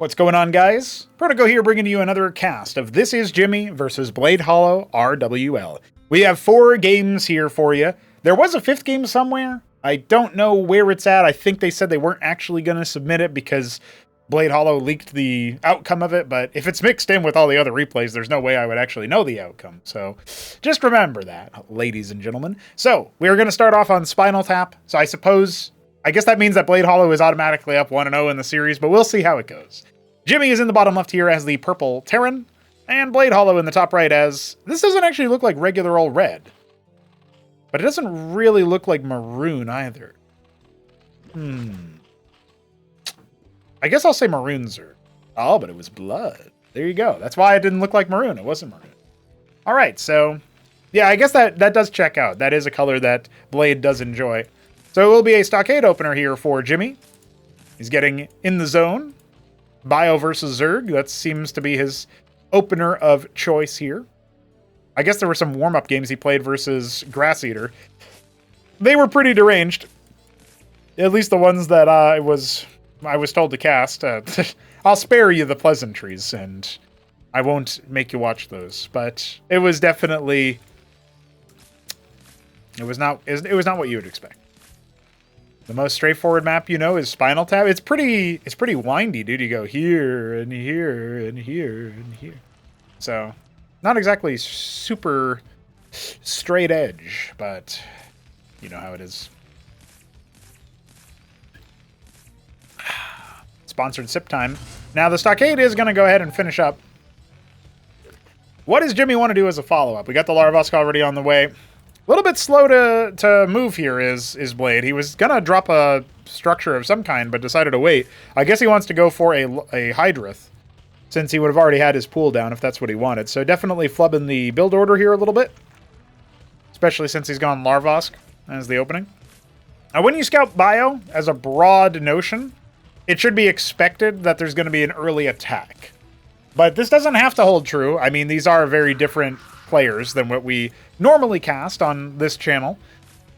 What's going on, guys? Protego here, bringing you another cast of This Is Jimmy versus BladehollowRWL. We have 4 games here for you. There was a 5th game somewhere. I don't know where it's at. I think they said they weren't actually going to submit it because BladeHollow leaked the outcome of it, but if it's mixed in with all the other replays, there's no way I would actually know the outcome. So just remember that, ladies and gentlemen. So we are going to start off on Spinaltap. So I guess that means that BladeHollow is automatically up 1-0 in the series, but we'll see how it goes. Jimmy is in the bottom left here as the purple Terran, and BladeHollow in the top right as... This doesn't actually look like regular old red. But it doesn't really look like maroon either. I guess I'll say maroons are... Oh, but it was blood. There you go. That's why it didn't look like maroon. It wasn't maroon. All right, so... Yeah, I guess that does check out. That is a color that Blade does enjoy. So it will be a stockade opener here for Jimmy. He's getting in the zone. Bio versus Zerg. That seems to be his opener of choice here. I guess there were some warm-up games he played versus Grass Eater. They were pretty deranged. At least the ones that I was told to cast. I'll spare you the pleasantries, and I won't make you watch those. But it was definitely... It was not what you would expect. The most straightforward map, you know, is Spinaltap. It's pretty windy, dude. You go here and here and here and here. So, not exactly super straight edge, but you know how it is. Sponsored sip time. Now, the stockade is going to go ahead and finish up. What does Jimmy want to do as a follow-up? We got the Larvosk already on the way. A little bit slow to move here is Blade. He was going to drop a structure of some kind, but decided to wait. I guess he wants to go for a Hydrith, since he would have already had his pool down if that's what he wanted. So definitely flubbing the build order here a little bit, especially since he's gone Larvosk as the opening. Now, when you scout Bio, as a broad notion, it should be expected that there's going to be an early attack. But this doesn't have to hold true. I mean, these are very different players than what we normally cast on this channel,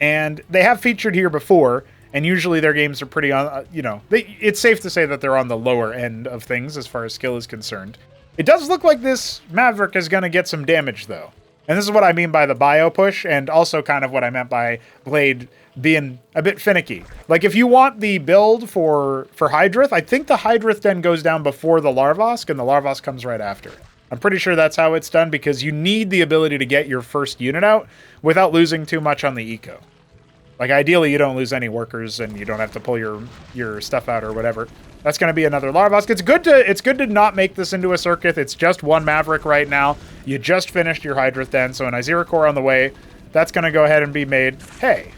and they have featured here before, and usually their games are pretty on, it's safe to say that they're on the lower end of things as far as skill is concerned. It does look like this Maverick is going to get some damage, though, and this is what I mean by the bio push, and also kind of what I meant by Blade being a bit finicky. Like, if you want the build for Hydrith, I think the Hydrith then goes down before the Larvosk, and the Larvosk comes right after. I'm pretty sure that's how it's done, because you need the ability to get your first unit out without losing too much on the eco. Like, ideally, you don't lose any workers, and you don't have to pull your stuff out or whatever. That's going to be another Larvosk. It's good to not make this into a circuit. It's just one Maverick right now. You just finished your Hydrith Den, so an Izira core on the way. That's going to go ahead and be made. Hey.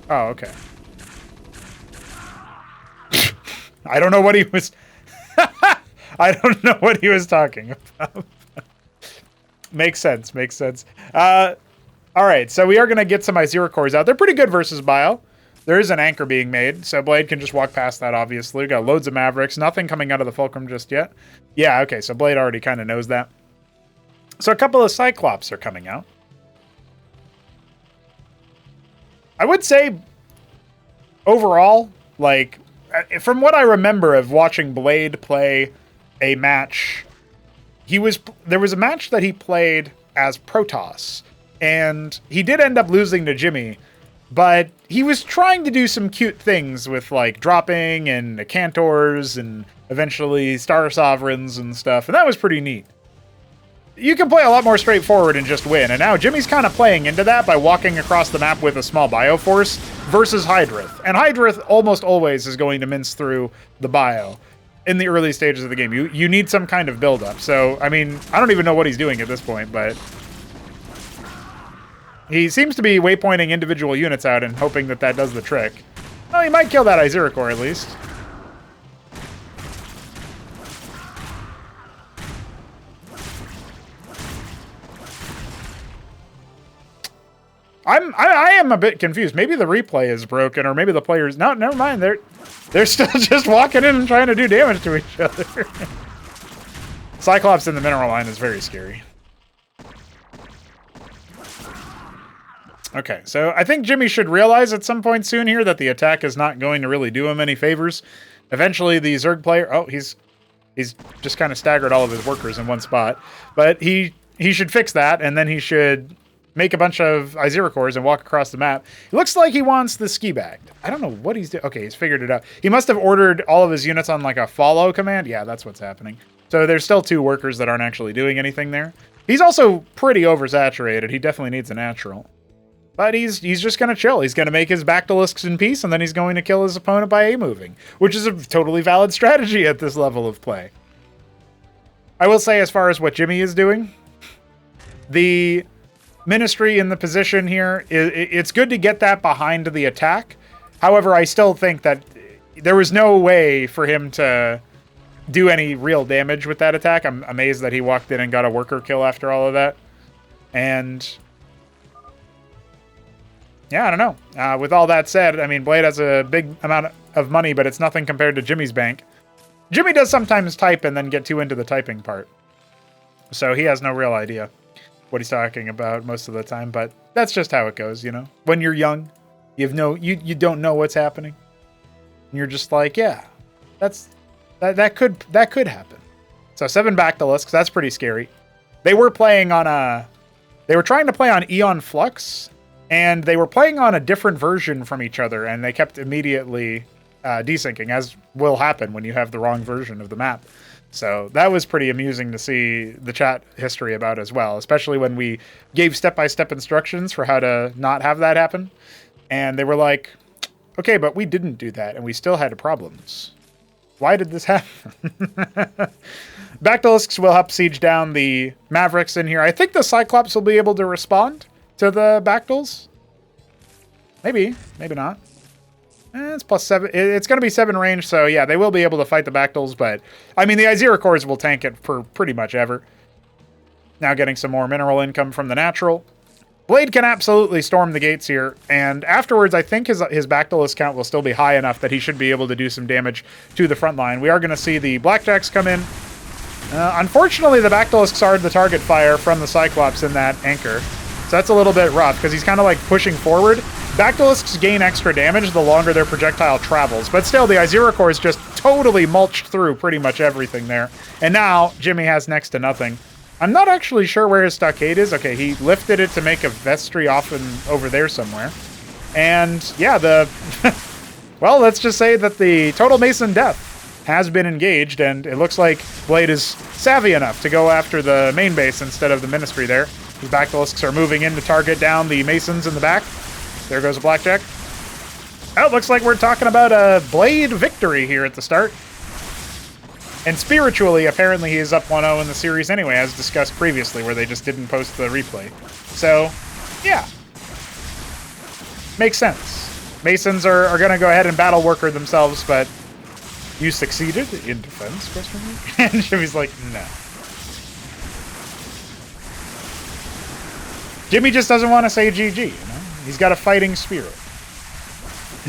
Oh, okay. I don't know what he was... I don't know what he was talking about. Makes sense. All right, so we are going to get some Izira cores out. They're pretty good versus Bio. There is an anchor being made, so Blade can just walk past that, obviously. We've got loads of Mavericks. Nothing coming out of the Fulcrum just yet. Yeah, okay, so Blade already kind of knows that. So a couple of Cyclops are coming out. I would say, overall, like, from what I remember of watching Blade play a match, there was a match that he played as Protoss, and he did end up losing to Jimmy, but he was trying to do some cute things with, like, dropping and Cantors and eventually Star Sovereigns and stuff, and that was pretty neat. You can play a lot more straightforward and just win, and now Jimmy's kind of playing into that by walking across the map with a small Bio Force versus Hydrith, and Hydrith almost always is going to mince through the Bio in the early stages of the game. You need some kind of build-up. So, I mean, I don't even know what he's doing at this point, but he seems to be waypointing individual units out and hoping that that does the trick. Well, he might kill that Izira core at least. I am a bit confused. Maybe the replay is broken, or maybe the players... No, never mind. They're still just walking in and trying to do damage to each other. Cyclops in the mineral line is very scary. Okay, so I think Jimmy should realize at some point soon here that the attack is not going to really do him any favors. Eventually, the Zerg player... Oh, he's just kind of staggered all of his workers in one spot. But he should fix that, and then he should make a bunch of Izira cores and walk across the map. It looks like he wants the ski bag. I don't know what he's doing. Okay, he's figured it out. He must have ordered all of his units on like a follow command. Yeah, that's what's happening. So there's still 2 workers that aren't actually doing anything there. He's also pretty oversaturated. He definitely needs a natural. But he's just going to chill. He's going to make his Bactylisks in peace, and then he's going to kill his opponent by A-moving, which is a totally valid strategy at this level of play. I will say, as far as what Jimmy is doing, the Ministry in the position here, it's good to get that behind the attack. However, I still think that there was no way for him to do any real damage with that attack. I'm amazed that he walked in and got a worker kill after all of that. And yeah, I don't know. With all that said, I mean, Blade has a big amount of money, but it's nothing compared to Jimmy's bank. Jimmy does sometimes type and then get too into the typing part. So he has no real idea what he's talking about most of the time, but that's just how it goes, you know? When you're young, you don't know what's happening. And you're just like, yeah, that could happen. So 7 Bactylisks, that's pretty scary. They were trying to play on Eon Flux, and they were playing on a different version from each other, and they kept immediately desyncing, as will happen when you have the wrong version of the map. So that was pretty amusing to see the chat history about as well, especially when we gave step-by-step instructions for how to not have that happen. And they were like, okay, but we didn't do that, and we still had problems. Why did this happen? Bactylisks will help siege down the Mavericks in here. I think the Cyclops will be able to respond to the Bactyls. Maybe not. It's +7. It's going to be 7 range, so yeah, they will be able to fight the Bactyls, but I mean, the Izira cores will tank it for pretty much ever. Now getting some more mineral income from the natural. Blade can absolutely storm the gates here, and afterwards, I think his Bactylis count will still be high enough that he should be able to do some damage to the front line. We are going to see the Blackjacks come in. Unfortunately, the Bactylisks are the target fire from the Cyclops in that anchor, so that's a little bit rough, because he's kind of like pushing forward. Bactylisks gain extra damage the longer their projectile travels, but still, the Izira cores just totally mulched through pretty much everything there. And now, Jimmy has next to nothing. I'm not actually sure where his stockade is. Okay, he lifted it to make a vestry off and over there somewhere. And yeah, well, let's just say that the Total Mason Death has been engaged, and it looks like Blade is savvy enough to go after the main base instead of the Ministry there. The Bactylisks are moving in to target down the Masons in the back. There goes a Blackjack. Oh, it looks like we're talking about a Blade victory here at the start. And spiritually, apparently he is up 1-0 in the series anyway, as discussed previously, where they just didn't post the replay. So, yeah. Makes sense. Masons are going to go ahead and battle worker themselves, but you succeeded in defense, question mark? And Jimmy's like, no. Jimmy just doesn't want to say GG, you know? He's got a fighting spirit.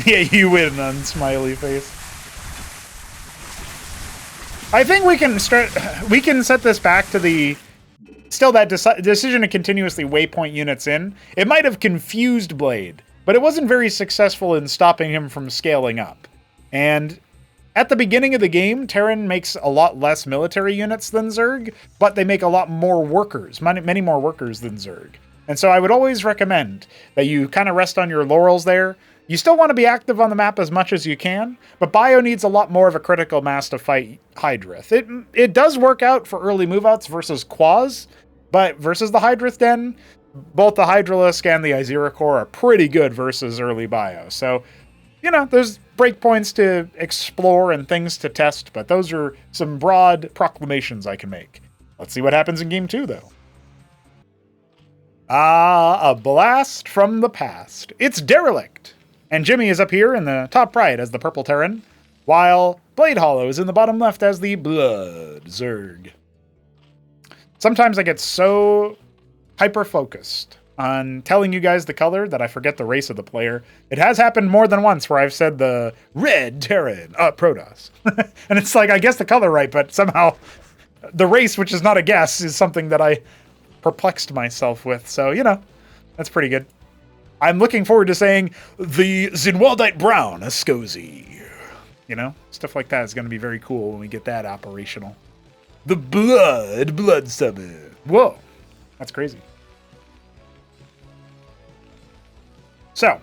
Yeah, you win on smiley face. I think we can set this back to the still that decision to continuously waypoint units in. It might have confused Blade, but it wasn't very successful in stopping him from scaling up. And at the beginning of the game, Terran makes a lot less military units than Zerg, but they make a lot more workers, many more workers than Zerg. And so I would always recommend that you kind of rest on your laurels there. You still want to be active on the map as much as you can, but Bio needs a lot more of a critical mass to fight Hydrith. It does work out for early move-outs versus Quaz, but versus the Hydrith Den, both the Hydralisk and the Izira core are pretty good versus early Bio. So, you know, there's breakpoints to explore and things to test, but those are some broad proclamations I can make. Let's see what happens in Game 2, though. Ah, a blast from the past. It's Derelict. And Jimmy is up here in the top right as the purple Terran, while Bladehollow is in the bottom left as the Blood Zerg. Sometimes I get so hyper-focused on telling you guys the color that I forget the race of the player. It has happened more than once where I've said the red Terran, Protoss. And it's like, I guess the color right, but somehow the race, which is not a guess, is something that I perplexed myself with. So, you know, that's pretty good. I'm looking forward to saying the Zinwaldite Brown Ascosi. You know, stuff like that is going to be very cool when we get that operational. The blood summon. Whoa, that's crazy. So,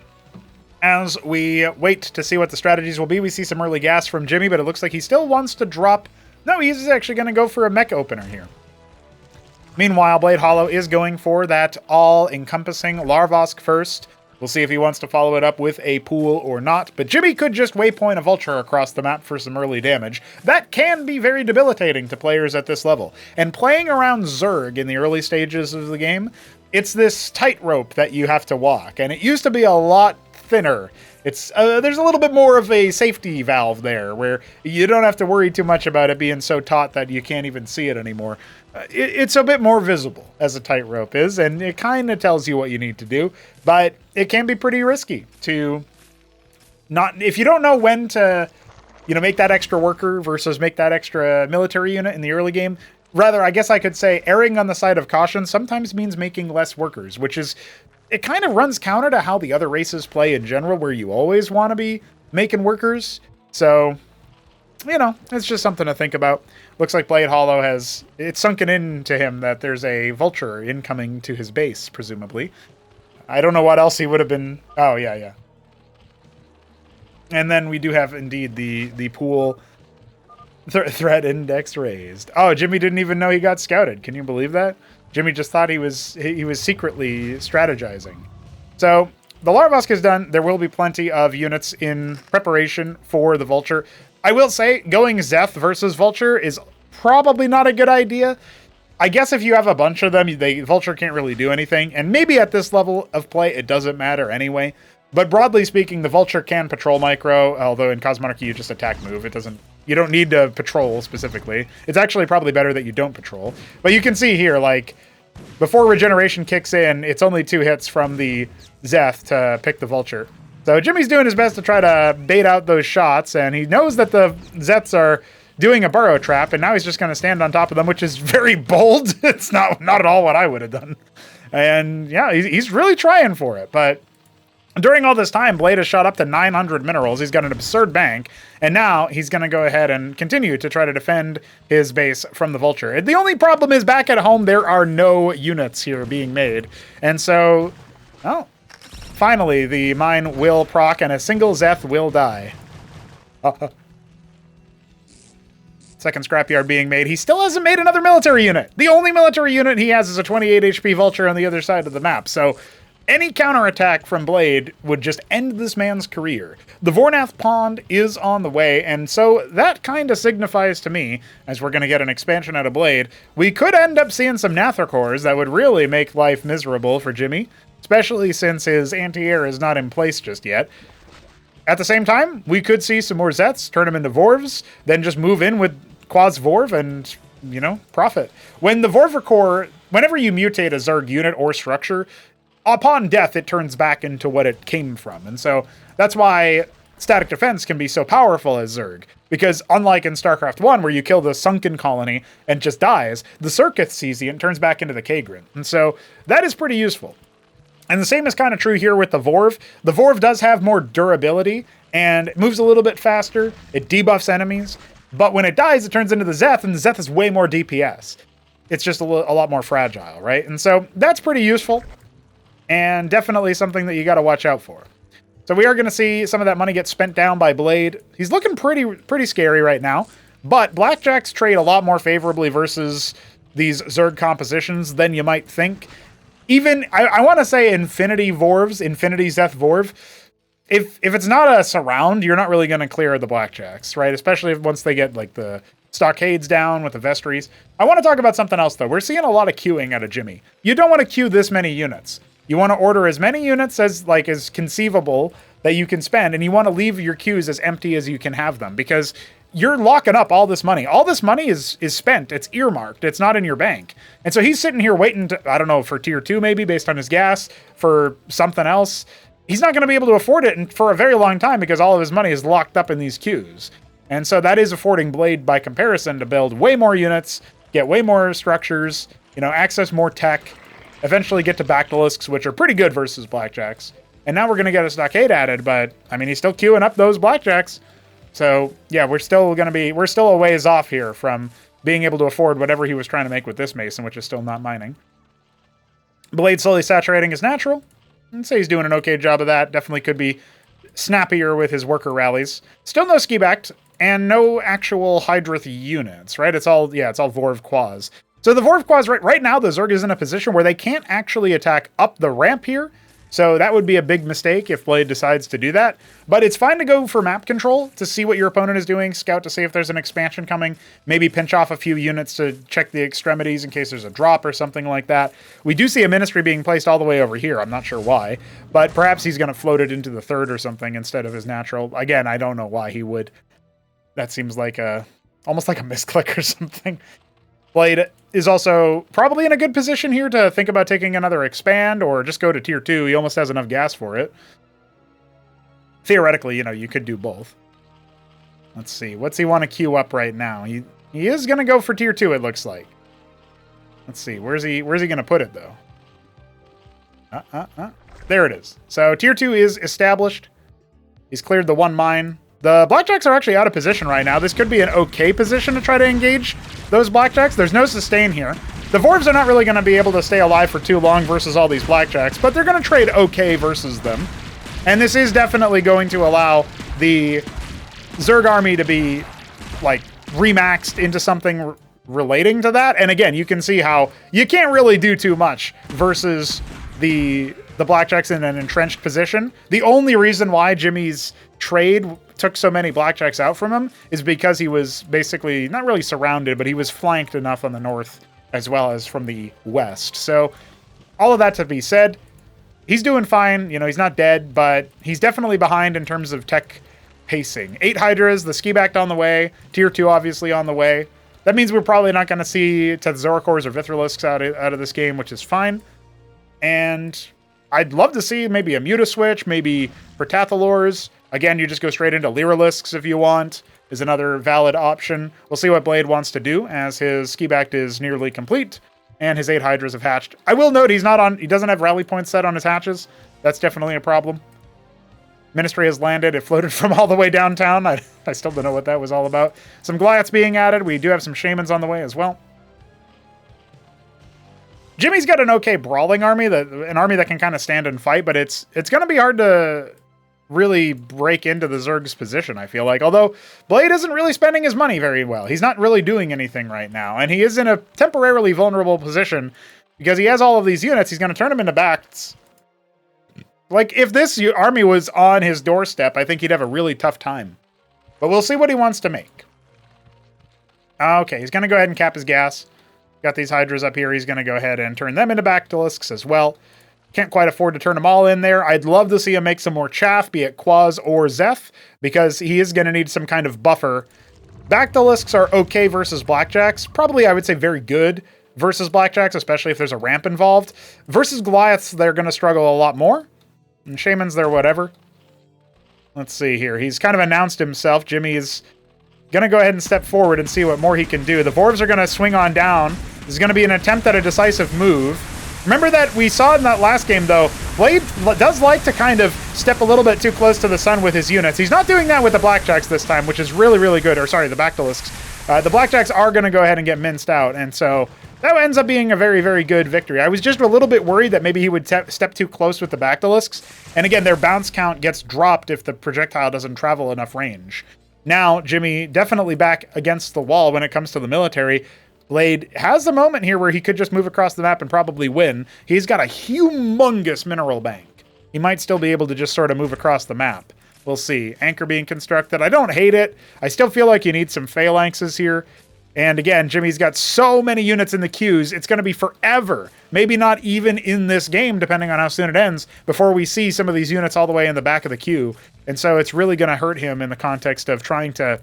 as we wait to see what the strategies will be, we see some early gas from Jimmy, but it looks like he still wants to drop. No, he's actually going to go for a mech opener here. Meanwhile, BladeHollow is going for that all-encompassing Larvosk first. We'll see if he wants to follow it up with a pool or not, but Jimmy could just waypoint a Vulture across the map for some early damage. That can be very debilitating to players at this level. And playing around Zerg in the early stages of the game, it's this tightrope that you have to walk, and it used to be a lot thinner. It's there's a little bit more of a safety valve there, where you don't have to worry too much about it being so taut that you can't even see it anymore. It's a bit more visible, as a tightrope is, and it kind of tells you what you need to do, but it can be pretty risky to not... If you don't know when to, you know, make that extra worker versus make that extra military unit in the early game, rather, I guess I could say erring on the side of caution sometimes means making less workers, which is... It kind of runs counter to how the other races play in general, where you always want to be making workers. So, you know, it's just something to think about. Looks like BladeHollow has... It's sunken into him that there's a Vulture incoming to his base, presumably. I don't know what else he would have been... Oh, yeah. And then we do have, indeed, the pool threat index raised. Oh, Jimmy didn't even know he got scouted. Can you believe that? Jimmy just thought he was secretly strategizing. So the Larvosk is done. There will be plenty of units in preparation for the Vulture. I will say going Zeth versus Vulture is probably not a good idea. I guess if you have a bunch of them, the Vulture can't really do anything. And maybe at this level of play, it doesn't matter anyway. But broadly speaking, the Vulture can patrol micro, although in Cosmonarchy you just attack move. It doesn't... You don't need to patrol specifically. It's actually probably better that you don't patrol. But you can see here, like, before regeneration kicks in, it's only 2 hits from the Zeth to pick the Vulture. So Jimmy's doing his best to try to bait out those shots, and he knows that the Zeths are doing a burrow trap, and now he's just going to stand on top of them, which is very bold. It's not at all what I would have done. And yeah, he's really trying for it, but... During all this time, Blade has shot up to 900 minerals. He's got an absurd bank, and now he's going to go ahead and continue to try to defend his base from the Vulture. The only problem is back at home, there are no units here being made. And so, well, finally, the mine will proc, and a single Zeth will die. Second scrapyard being made. He still hasn't made another military unit. The only military unit he has is a 28 HP Vulture on the other side of the map. So... Any counterattack from Blade would just end this man's career. The Vornath Pond is on the way, and so that kind of signifies to me, as we're going to get an expansion out of Blade, we could end up seeing some Nathracores that would really make life miserable for Jimmy, especially since his anti-air is not in place just yet. At the same time, we could see some more Zets, turn them into Vorvs, then just move in with Quaz Vorv and, you know, profit. When the Vorvacore, whenever you mutate a Zerg unit or structure, upon death, it turns back into what it came from. And so that's why static defense can be so powerful as Zerg. Because unlike in Starcraft 1, where you kill the sunken colony and just dies, the Circuit sees it and turns back into the Kagrin. And so that is pretty useful. And the same is kind of true here with the Vorv. The Vorv does have more durability, and it moves a little bit faster. It debuffs enemies. But when it dies, it turns into the Zeth, and the Zeth is way more DPS. It's just a lot more fragile, right? And so that's pretty useful. And definitely something that you got to watch out for. So we are going to see some of that money get spent down by Blade. He's looking pretty scary right now. But Blackjacks trade a lot more favorably versus these Zerg compositions than you might think. Even, I want to say Infinity Vorvs, Infinity Zeth Vorv. If it's not a surround, you're not really going to clear the Blackjacks, right? Especially once they get like the stockades down with the vestries. I want to talk about something else though. We're seeing a lot of queuing out of Jimmy. You don't want to queue this many units. You want to order as many units as conceivable that you can spend, and you want to leave your queues as empty as you can have them, because you're locking up all this money. All this money is spent. It's earmarked. It's not in your bank. And so he's sitting here waiting to, I don't know, for tier 2 maybe, based on his gas, for something else. He's not going to be able to afford it for a very long time because all of his money is locked up in these queues. And so that is affording Blade, by comparison, to build way more units, get way more structures, you know, access more tech, eventually get to Bactylisks, which are pretty good versus Blackjacks. And now we're going to get a stockade added, but, I mean, he's still queuing up those Blackjacks. So yeah, we're still a ways off here from being able to afford whatever he was trying to make with this Mason, which is still not mining. Blade slowly saturating is natural. I'd say he's doing an okay job of that. Definitely could be snappier with his worker rallies. Still no ski backed and no actual Hydrith units, right? It's all Vorv Quas. So the Vorv Quas right now, the Zerg is in a position where they can't actually attack up the ramp here. So that would be a big mistake if Blade decides to do that. But it's fine to go for map control to see what your opponent is doing, scout to see if there's an expansion coming, maybe pinch off a few units to check the extremities in case there's a drop or something like that. We do see a ministry being placed all the way over here. I'm not sure why, but perhaps he's going to float it into the third or something instead of his natural. Again, I don't know why he would. That seems like almost like a misclick or something. Blade is also probably in a good position here to think about taking another expand or just go to tier 2. He almost has enough gas for it. Theoretically, you could do both. Let's see. What's he want to queue up right now? He is going to go for tier 2, it looks like. Let's see. Where's he going to put it, though? There it is. So tier 2 is established. He's cleared the one mine. The Blackjacks are actually out of position right now. This could be an okay position to try to engage those Blackjacks. There's no sustain here. The Vorvs are not really going to be able to stay alive for too long versus all these Blackjacks, but they're going to trade okay versus them. And this is definitely going to allow the Zerg army to be, like, remaxed into something relating to that. And again, you can see how you can't really do too much versus the Blackjacks in an entrenched position. The only reason why Jimmy's trade took so many Blackjacks out from him is because he was basically not really surrounded, but he was flanked enough on the north as well as from the west. So all of that to be said, he's doing fine. He's not dead, but he's definitely behind in terms of tech pacing. 8 Hydras, the ski backed on the way, tier 2 obviously on the way. That means we're probably not going to see Tethzoricors or Vithrilisks out of this game, which is fine. And I'd love to see maybe a Mutaswitch, maybe Protathalors. Again, you just go straight into Lyrilisks if you want, is another valid option. We'll see what Blade wants to do, as his ski backed is nearly complete, and his 8 Hydras have hatched. I will note he doesn't have rally points set on his hatches. That's definitely a problem. Ministry has landed. It floated from all the way downtown. I still don't know what that was all about. Some Goliaths being added. We do have some Shamans on the way as well. Jimmy's got an okay brawling army, an army that can kind of stand and fight, but it's going to be hard to really break into the Zerg's position, I feel like. Although Blade isn't really spending his money very well. He's not really doing anything right now, and he is in a temporarily vulnerable position because he has all of these units. He's going to turn them into backs. Like, if this army was on his doorstep, I think he'd have a really tough time. But we'll see what he wants to make. Okay, he's going to go ahead and cap his gas. Got these Hydras up here. He's going to go ahead and turn them into Bactylisks as well. Can't quite afford to turn them all in there. I'd love to see him make some more chaff, be it Quaz or Zeph, because he is going to need some kind of buffer. Bactylisks are okay versus Blackjacks. Probably, I would say, very good versus Blackjacks, especially if there's a ramp involved. Versus Goliaths, they're going to struggle a lot more. And Shamans, they're whatever. Let's see here. He's kind of announced himself. Jimmy is going to go ahead and step forward and see what more he can do. The Vorvs are going to swing on down. This is going to be an attempt at a decisive move. Remember that we saw in that last game, though, Blade does like to kind of step a little bit too close to the sun with his units. He's not doing that with the Blackjacks this time, which is really, really good. Or, sorry, the Bactylisks. The Blackjacks are going to go ahead and get minced out, and so that ends up being a very, very good victory. I was just a little bit worried that maybe he would step too close with the Bactylisks, and again, their bounce count gets dropped if the projectile doesn't travel enough range. Now, Jimmy definitely back against the wall when it comes to the military. Blade has a moment here where he could just move across the map and probably win. He's got a humongous mineral bank. He might still be able to just sort of move across the map. We'll see. Anchor being constructed. I don't hate it. I still feel like you need some phalanxes here. And again, Jimmy's got so many units in the queues, it's going to be forever. Maybe not even in this game, depending on how soon it ends, before we see some of these units all the way in the back of the queue. And so it's really going to hurt him in the context of trying to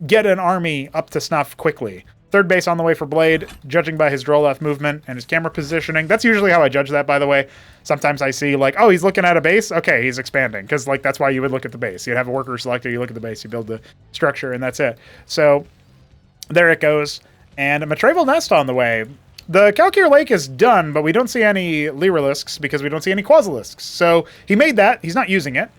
get an army up to snuff quickly. Third base on the way for Blade, judging by his Droleth movement and his camera positioning. That's usually how I judge that, by the way. Sometimes I see, like, oh, he's looking at a base? Okay, he's expanding. Because, like, that's why you would look at the base. You'd have a worker selected, you look at the base, you build the structure, and that's it. So there it goes. And a Matravel Nest on the way. The Calcure Lake is done, but we don't see any Lyrilisks because we don't see any Quasilisks. So he made that. He's not using it.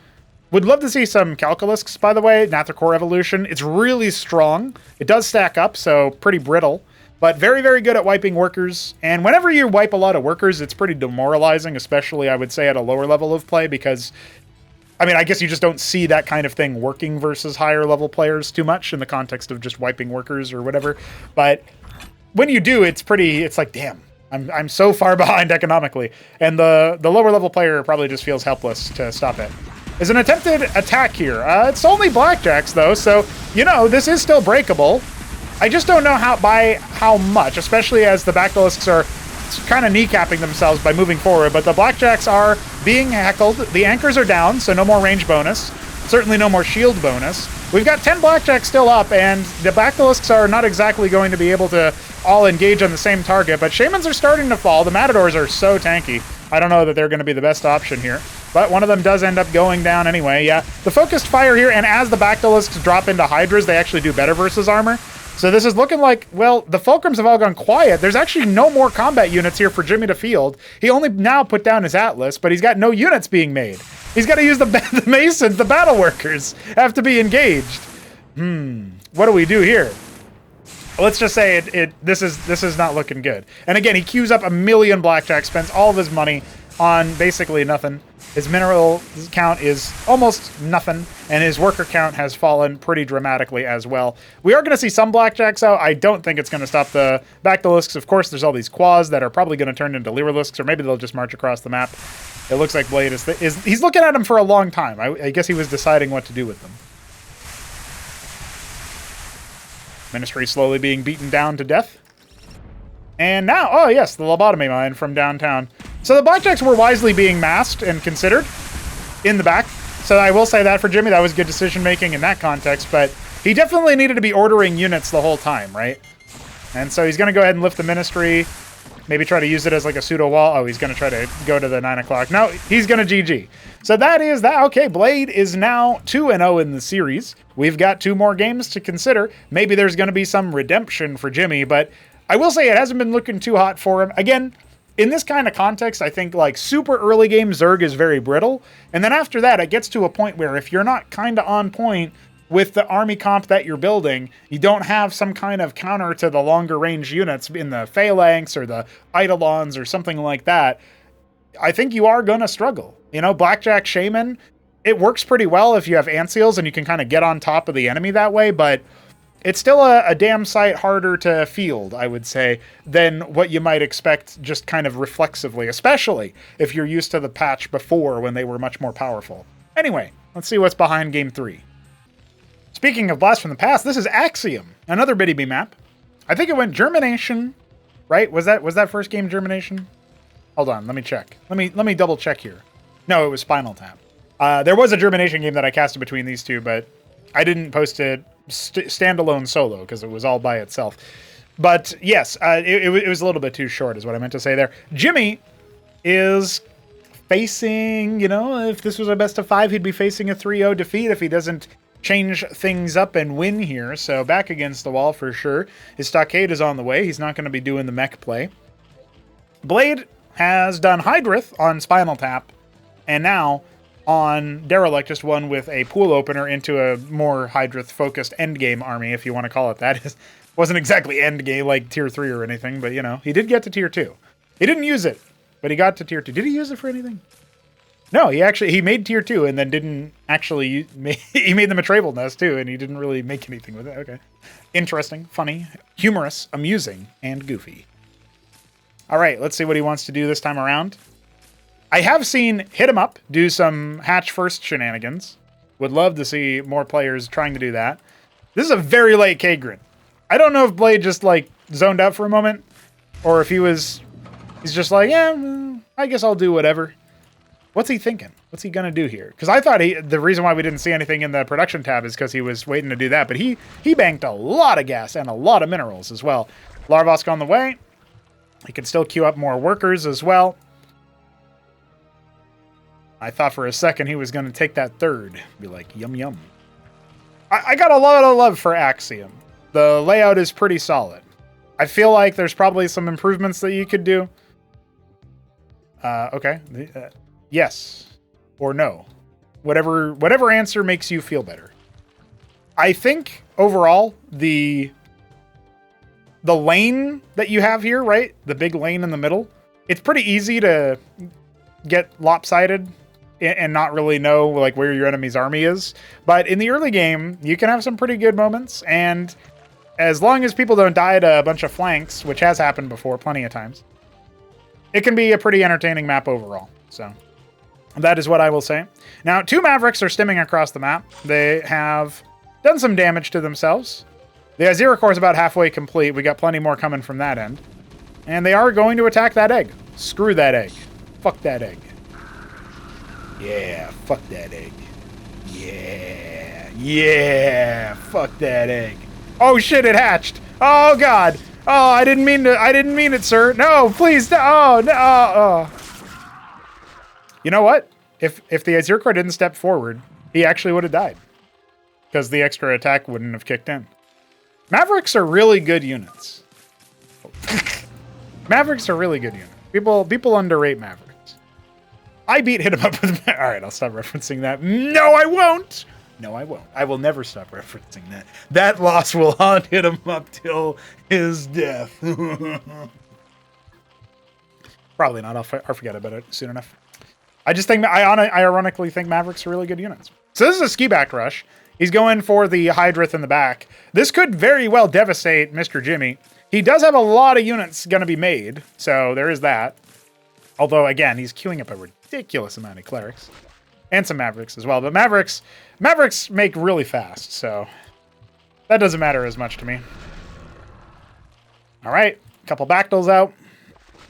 Would love to see some Calculusks, by the way. Nather Core Evolution. It's really strong. It does stack up, so pretty brittle. But very, very good at wiping workers. And whenever you wipe a lot of workers, it's pretty demoralizing, especially, I would say, at a lower level of play, because, I mean, I guess you just don't see that kind of thing working versus higher level players too much in the context of just wiping workers or whatever. But when you do, it's like, damn, I'm so far behind economically. And the lower level player probably just feels helpless to stop it. Is an attempted attack here. It's only blackjacks, though, so, you know, this is still breakable. I just don't know by how much, especially as the Bactylisks are kind of kneecapping themselves by moving forward, but the blackjacks are being heckled. The anchors are down, so no more range bonus. Certainly no more shield bonus. We've got 10 blackjacks still up, and the Bactylisks are not exactly going to be able to all engage on the same target, but Shamans are starting to fall. The Matadors are so tanky. I don't know that they're going to be the best option here. But one of them does end up going down anyway. Yeah, the focused fire here, and as the Bactylisks drop into Hydras, they actually do better versus armor. So this is looking like, well, the Fulcrums have all gone quiet. There's actually no more combat units here for Jimmy to field. He only now put down his Atlas, but he's got no units being made. He's got to use the Masons, the Battle Workers have to be engaged. What do we do here? Let's just say this is not looking good. And again, he queues up a million blackjack, spends all of his money on basically nothing. His mineral count is almost nothing, and his worker count has fallen pretty dramatically as well. We are going to see some blackjacks out. I don't think it's going to stop the Bactylisks. Of course, there's all these quas that are probably going to turn into Lyrilisks, or maybe they'll just march across the map. It looks like Blade is he's looking at them for a long time. I guess he was deciding what to do with them. Ministry slowly being beaten down to death. And now, oh yes, the lobotomy mine from downtown. So the blackjacks were wisely being masked and considered in the back. So I will say that for Jimmy, that was good decision making in that context, but he definitely needed to be ordering units the whole time, right? And so he's going to go ahead and lift the Ministry, maybe try to use it as like a pseudo wall. Oh, he's going to try to go to the 9 o'clock. No, he's going to GG. So that is that. Okay, Blade is now 2-0 in the series. We've got 2 more games to consider. Maybe there's going to be some redemption for Jimmy, but I will say it hasn't been looking too hot for him. Again, in this kind of context, I think like super early game Zerg is very brittle. And then after that, it gets to a point where if you're not kind of on point with the army comp that you're building, you don't have some kind of counter to the longer range units in the Phalanx or the Eidolons or something like that, I think you are going to struggle. You know, Blackjack Shaman, it works pretty well if you have Ancials and you can kind of get on top of the enemy that way, but it's still a damn sight harder to field, I would say, than what you might expect just kind of reflexively, especially if you're used to the patch before when they were much more powerful. Anyway, let's see what's behind Game 3. Speaking of Blast from the Past, this is Axiom, another Biddy map. I think it went Germination, right? Was that first game Germination? Hold on, let me check. Let me double check here. No, it was Spinaltap. There was a Germination game that I casted between these two, but I didn't post it standalone solo because it was all by itself. But yes, it was a little bit too short is what I meant to say there. Jimmy is facing, you know, if this was a best of 5, he'd be facing a 3-0 defeat if he doesn't change things up and win here. So back against the wall for sure. His Stockade is on the way. He's not going to be doing the mech play. Blade has done Hydrith on Spinaltap, and now on Derelict, just one with a pool opener into a more Hydrith-focused endgame army, if you want to call it that. It wasn't exactly endgame like Tier 3 or anything, but, you know, he did get to Tier 2. He didn't use it, but he got to Tier 2. Did he use it for anything? No, he made Tier 2 and then didn't actually... he made them a Travel Nest, too, and he didn't really make anything with it. Okay. Interesting, funny, humorous, amusing, and goofy. All right, let's see what he wants to do this time around. I have seen Hit 'em Up do some hatch first shenanigans. Would love to see more players trying to do that. This is a very late Kagrin. I don't know if Blade just like zoned out for a moment, or if he's just like, yeah, I guess I'll do whatever. What's he thinking? What's he gonna do here? Because I thought the reason why we didn't see anything in the production tab is because he was waiting to do that, but he banked a lot of gas and a lot of minerals as well. Larvosk on the way. He can still queue up more workers as well. I thought for a second he was going to take that third. Be like, yum, yum. I got a lot of love for Axiom. The layout is pretty solid. I feel like there's probably some improvements that you could do. Okay. Yes. Or no. Whatever answer makes you feel better. I think overall the lane that you have here, right? The big lane in the middle, it's pretty easy to get lopsided and not really know like where your enemy's army is. But in the early game, you can have some pretty good moments, and as long as people don't die to a bunch of flanks, which has happened before plenty of times, it can be a pretty entertaining map overall. So that is what I will say. Now, 2 Mavericks are stimming across the map. They have done some damage to themselves. The Azira core is about halfway complete. We got plenty more coming from that end. And they are going to attack that egg. Screw that egg. Fuck that egg. Yeah, fuck that egg. Yeah. Yeah, fuck that egg. Oh shit, it hatched. Oh god. Oh, I didn't mean it, sir. No, please. No. Oh, no. Oh. You know what? If the Azir core didn't step forward, he actually would have died. Because the extra attack wouldn't have kicked in. Mavericks are really good units. Mavericks are really good units. People underrate Mavericks. I hit him up with... Alright, I'll stop referencing that. No, I won't! No, I won't. I will never stop referencing that. That loss will haunt hit him up till his death. Probably not. I'll forget about it soon enough. I ironically think Mavericks are really good units. So this is a ski-back rush. He's going for the Hydrith in the back. This could very well devastate Mr. Jimmy. He does have a lot of units going to be made, so there is that. Although, again, he's queuing up a ridiculous amount of clerics. And some Mavericks as well. But Mavericks make really fast, so that doesn't matter as much to me. All right, a couple Bactyls out.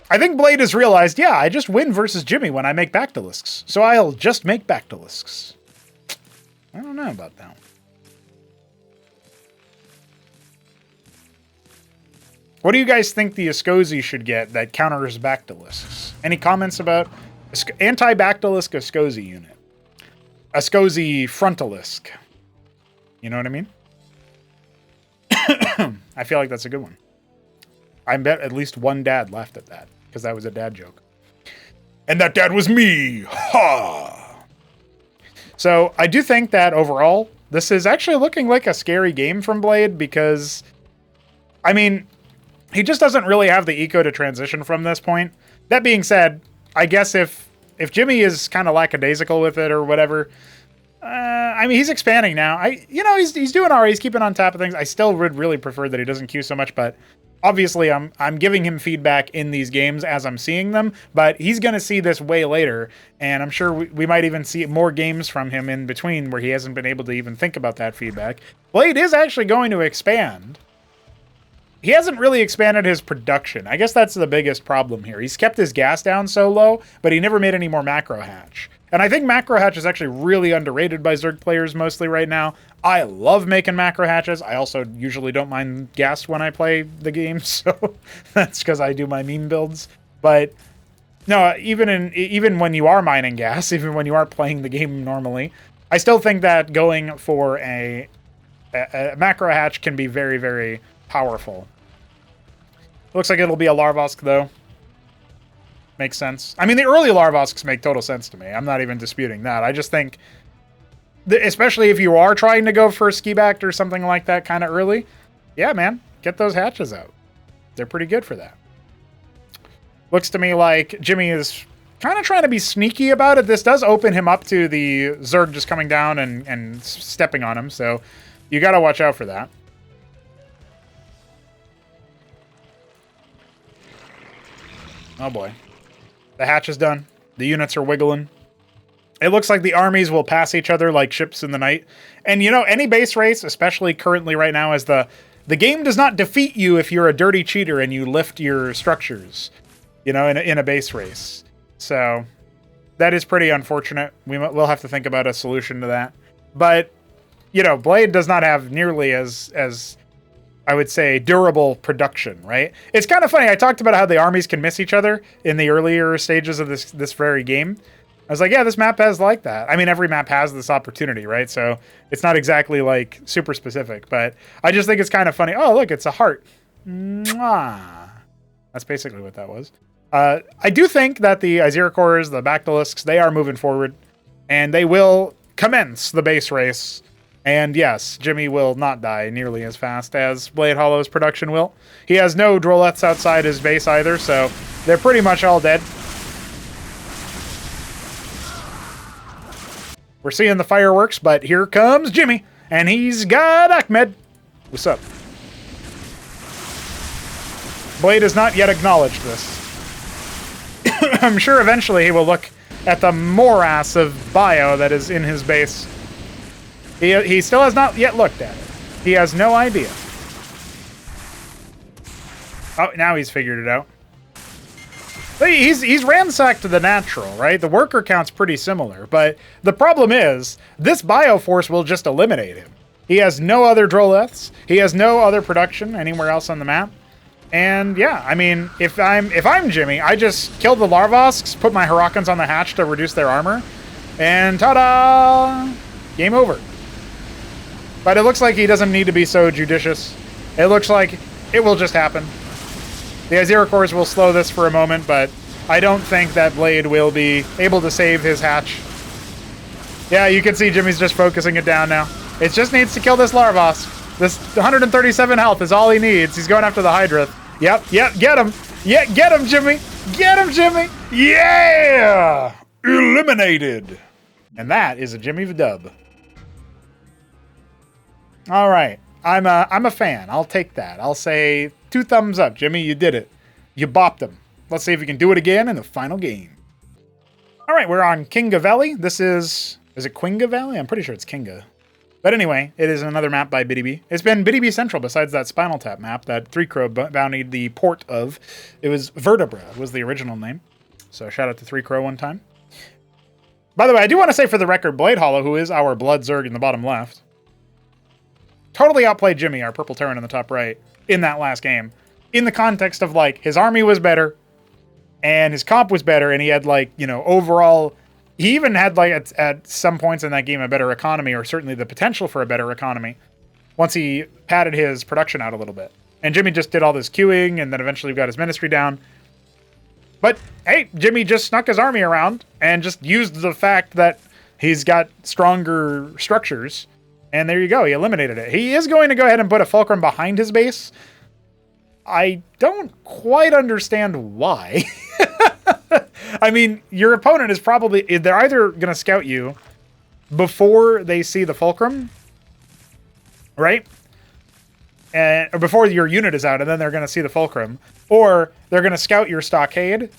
I think Blade has realized, yeah, I just win versus Jimmy when I make Bactylisks. So I'll just make Bactylisks. I don't know about that one. What do you guys think the Ascozi should get that counters Bactylisks? Any comments about anti-Bactylisk Ascozi unit? Ascozi Frontalisk. You know what I mean? I feel like that's a good one. I bet at least one dad laughed at that, because that was a dad joke. And that dad was me! Ha! So, I do think that overall, this is actually looking like a scary game from Blade, because, I mean, he just doesn't really have the eco to transition from this point. That being said, I guess if Jimmy is kind of lackadaisical with it or whatever, I mean, he's expanding now. He's doing all right. He's keeping on top of things. I still would really prefer that he doesn't queue so much, but obviously I'm giving him feedback in these games as I'm seeing them, but he's going to see this way later, and I'm sure we might even see more games from him in between where he hasn't been able to even think about that feedback. Blade is actually going to expand. He hasn't really expanded his production. I guess that's the biggest problem here. He's kept his gas down so low, but he never made any more macro hatch. And I think macro hatch is actually really underrated by Zerg players mostly right now. I love making macro hatches. I also usually don't mind gas when I play the game, so that's because I do my meme builds. But no, even when you are mining gas, even when you are playing the game normally, I still think that going for a macro hatch can be very, very powerful. Looks like it'll be a Larvosk, though. Makes sense. I mean, the early Larvosks make total sense to me. I'm not even disputing that. I just think, especially if you are trying to go for a ski-backed or something like that kind of early, yeah, man, get those hatches out. They're pretty good for that. Looks to me like Jimmy is kind of trying to be sneaky about it. This does open him up to the Zerg just coming down and stepping on him, so you got to watch out for that. Oh boy. The hatch is done. The units are wiggling. It looks like the armies will pass each other like ships in the night. And you know, any base race, especially currently right now, is the game does not defeat you if you're a dirty cheater and you lift your structures, you know, in a base race. So that is pretty unfortunate. We'll have to think about a solution to that. But, you know, Blade does not have nearly as I would say, durable production, right? It's kind of funny. I talked about how the armies can miss each other in the earlier stages of this very game. I was like, yeah, this map has like that. I mean, every map has this opportunity, right? So it's not exactly like super specific, but I just think it's kind of funny. Oh, look, it's a heart. Mwah. That's basically what that was. I do think that the Azir cores, the Bactylisks, they are moving forward, and they will commence the base race. And yes, Jimmy will not die nearly as fast as Blade Hollow's production will. He has no Droleths outside his base either, so they're pretty much all dead. We're seeing the fireworks, but here comes Jimmy, and he's got Ahmed. What's up? Blade has not yet acknowledged this. I'm sure eventually he will look at the morass of bio that is in his base. He still has not yet looked at it. He has no idea. Oh, now he's figured it out. But he's ransacked the natural, right? The worker count's pretty similar, but the problem is this bioforce will just eliminate him. He has no other Droleths. He has no other production anywhere else on the map. And yeah, I mean, if I'm Jimmy, I just kill the Larvosks, put my Hurricans on the hatch to reduce their armor, and ta-da! Game over. But it looks like he doesn't need to be so judicious. It looks like it will just happen. The Azera cores will slow this for a moment, but I don't think that Blade will be able to save his hatch. Yeah, you can see Jimmy's just focusing it down now. It just needs to kill this Larvosk. This 137 health is all he needs. He's going after the Hydra. Yep, get him. Yeah, get him, Jimmy. Get him, Jimmy. Yeah! Eliminated. And that is a Jimmy dub. All right. I'm a fan. I'll take that. I'll say 2 thumbs up, Jimmy. You did it. You bopped him. Let's see if you can do it again in the final game. All right, we're on Qinngua Valley. This is it Quinnga Valley? I'm pretty sure it's Quinnga. But anyway, it is another map by BDB. It's been BDB Central besides that Spinaltap map that 3Crow bountied the port of. It was Vertebra was the original name. So shout out to 3Crow one time. By the way, I do want to say for the record, Bladehollow, who is our Blood Zerg in the bottom left, totally outplayed Jimmy, our purple Terran in the top right, in that last game. In the context of, like, his army was better, and his comp was better, and he had, like, you know, overall... He even had, like, at some points in that game, a better economy, or certainly the potential for a better economy, once he padded his production out a little bit. And Jimmy just did all this queuing, and then eventually got his ministry down. But, hey, Jimmy just snuck his army around, and just used the fact that he's got stronger structures, and there you go, he eliminated it. He is going to go ahead and put a Fulcrum behind his base. I don't quite understand why. I mean, your opponent is probably... They're either going to scout you before they see the Fulcrum, right? Or before your unit is out, and then they're going to see the Fulcrum. Or they're going to scout your stockade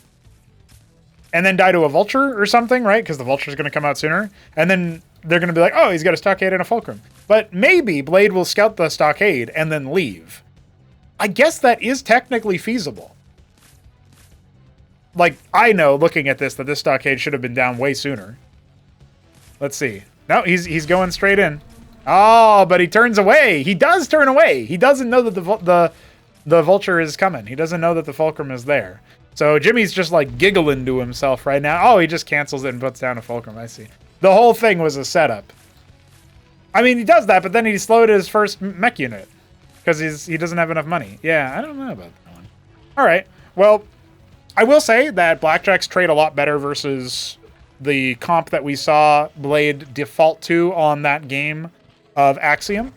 and then die to a Vulture or something, right? Because the Vulture is going to come out sooner. And then they're going to be like, oh, he's got a stockade and a Fulcrum. But maybe Blade will scout the stockade and then leave. I guess that is technically feasible. Like, I know, looking at this, that this stockade should have been down way sooner. Let's see. No, he's going straight in. Oh, but he turns away. He does turn away. He doesn't know that the Vulture is coming. He doesn't know that the Fulcrum is there. So Jimmy's just, like, giggling to himself right now. Oh, he just cancels it and puts down a Fulcrum. I see. The whole thing was a setup. I mean, he does that, but then he slowed his first mech unit. Because he doesn't have enough money. Yeah, I don't know about that one. All right. Well, I will say that Blackjacks trade a lot better versus the comp that we saw Blade default to on that game of Axiom.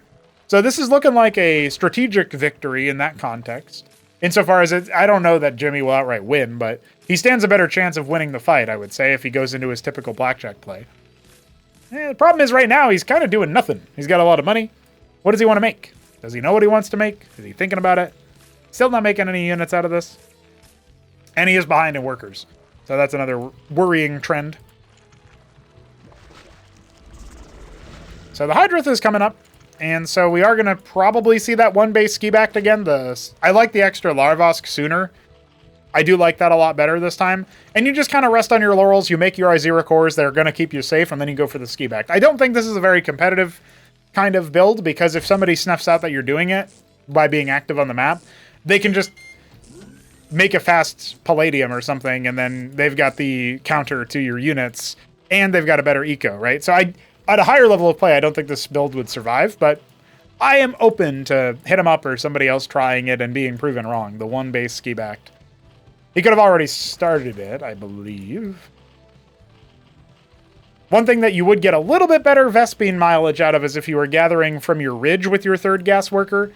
So this is looking like a strategic victory in that context. Insofar as I don't know that Jimmy will outright win, but he stands a better chance of winning the fight, I would say, if he goes into his typical Blackjack play. The problem is right now he's kind of doing nothing. He's got a lot of money. What does he want to make? Does he know what he wants to make? Is he thinking about it? Still not making any units out of this. And he is behind in workers. So that's another worrying trend. So the Hydrith is coming up. And so we are going to probably see that one base ski backed again. I like the extra Larvosk sooner. I do like that a lot better this time. And you just kind of rest on your laurels. You make your Azera cores that are going to keep you safe. And then you go for the ski backed. I don't think this is a very competitive kind of build, because if somebody snuffs out that you're doing it by being active on the map, they can just make a fast Palladium or something, and then they've got the counter to your units, and they've got a better eco, right? So at a higher level of play, I don't think this build would survive, but I am open to hit him up or somebody else trying it and being proven wrong. The one base ski backed. He could have already started it, I believe. One thing that you would get a little bit better Vespine mileage out of is if you were gathering from your ridge with your third gas worker.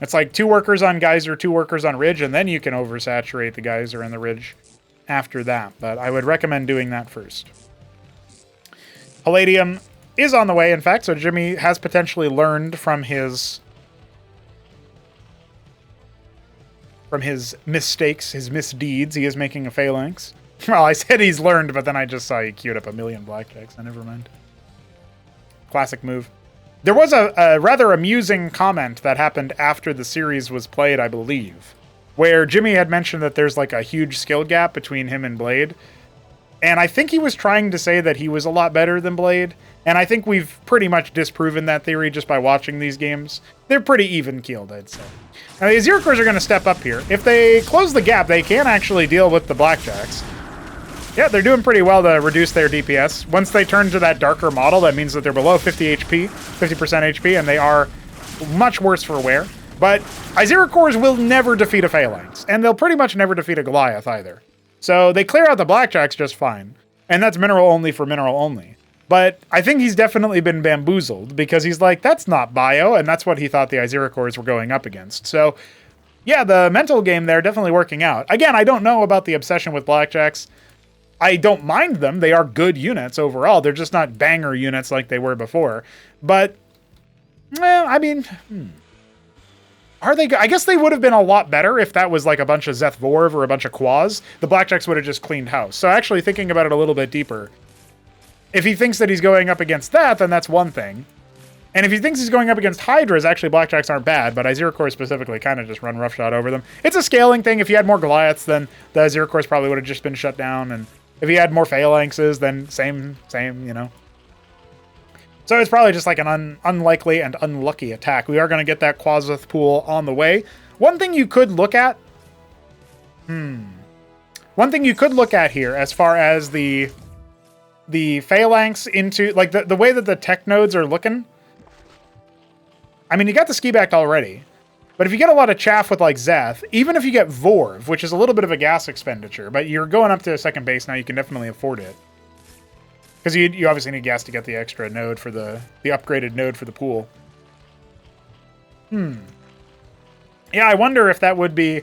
It's like 2 workers on geyser, 2 workers on ridge, and then you can oversaturate the geyser and the ridge after that. But I would recommend doing that first. Palladium is on the way, in fact, so Jimmy has potentially learned from his mistakes, his misdeeds. He is making a phalanx. Well, I said he's learned, but then I just saw he queued up a million blackjacks, so never mind. Classic move. There was a rather amusing comment that happened after the series was played, I believe, where Jimmy had mentioned that there's like a huge skill gap between him and Blade. And I think he was trying to say that he was a lot better than Blade. And I think we've pretty much disproven that theory just by watching these games. They're pretty even-keeled, I'd say. Now, the Aziricors are going to step up here. If they close the gap, they can actually deal with the blackjacks. Yeah, they're doing pretty well to reduce their DPS. Once they turn to that darker model, that means that they're below 50 HP, 50% HP, and they are much worse for wear. But Aziricors will never defeat a Phalanx, and they'll pretty much never defeat a Goliath either. So they clear out the blackjacks just fine. And that's mineral only for mineral only. But I think he's definitely been bamboozled, because he's like, that's not bio, and that's what he thought the Aziricors were going up against. So, yeah, the mental game there definitely working out. Again, I don't know about the obsession with blackjacks. I don't mind them. They are good units overall. They're just not banger units like they were before. But, well, I mean, are they? I guess they would have been a lot better if that was like a bunch of Zeth Vorv or a bunch of Quas. The blackjacks would have just cleaned house. So actually thinking about it a little bit deeper, if he thinks that he's going up against that, then that's one thing. And if he thinks he's going up against Hydras, actually blackjacks aren't bad, but Aziricors specifically kind of just run roughshod over them. It's a scaling thing. If he had more Goliaths, then the Aziricors probably would have just been shut down, and if he had more Phalanxes, then same, you know. So it's probably just like an unlikely and unlucky attack. We are going to get that Quasith pool on the way. One thing you could look at... One thing you could look at here as far as the Phalanx into... Like, the way that the tech nodes are looking... I mean, you got the ski back already. But if you get a lot of chaff with, like, Zeth, even if you get Vorv, which is a little bit of a gas expenditure, but you're going up to a second base now, you can definitely afford it. Because you obviously need gas to get the extra node for the upgraded node for the pool. Yeah, I wonder if that would be